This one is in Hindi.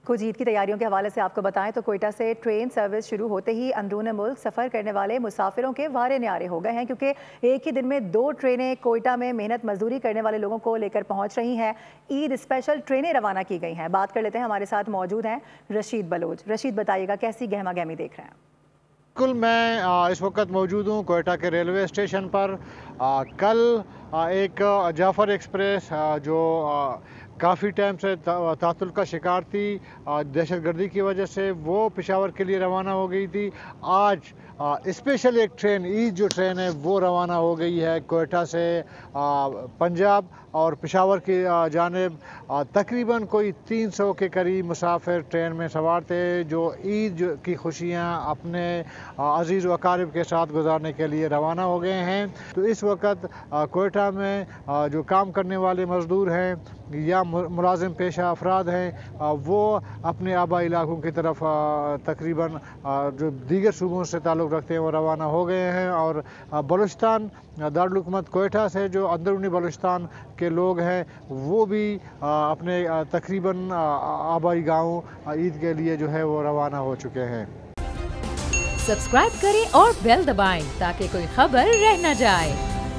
कुछ ईद की तैयारियों के हवाले से आपको बताएं तो कोयटा से ट्रेन सर्विस शुरू होते ही अंदरून मुल्क सफ़र करने वाले मुसाफिरों के वारे न्यारे हो गए हैं, क्योंकि एक ही दिन में 2 ट्रेनें कोयटा में मेहनत मजदूरी करने वाले लोगों को लेकर पहुंच रही हैं। ईद स्पेशल ट्रेनें रवाना की गई हैं। बात कर लेते हैं, हमारे साथ मौजूद हैं रशीद बलोच। रशीद, बताइएगा कैसी गहमा गहमी देख रहे हैं? बिल्कुल, मैं इस वक्त मौजूद हूँ कोयटा के रेलवे स्टेशन पर। कल एक जाफ़र एक्सप्रेस जो काफ़ी टाइम से तातुल का शिकार थी दहशतगर्दी की वजह से, वो पेशावर के लिए रवाना हो गई थी। आज स्पेशल एक ट्रेन, ईद जो ट्रेन है वो रवाना हो गई है कोयटा से पंजाब और पेशावर की जानिब। तकरीबन कोई 300 के करीब मुसाफिर ट्रेन में सवार थे, जो ईद की खुशियाँ अपने अजीज़ व अकारिब के साथ गुजारने के लिए रवाना हो गए हैं। तो इस वक्त कोयटा में जो काम करने वाले मज़दूर हैं या मुलाजिम पेशा अफराद हैं, वो अपने आबाई इलाकों की तरफ तकरीबन जो दीगर सूबों से ताल्लुक़ रखते हैं वो रवाना हो गए हैं। और बलूचिस्तान दारुल हुकूमत कोयटा से जो अंदरूनी बलूचिस्तान के लोग हैं वो भी अपने तकरीबन आबाई गाँव ईद के लिए जो है वो रवाना हो चुके हैं। सब्सक्राइब करें और बेल दबाएं ताकि कोई खबर रह न जाए।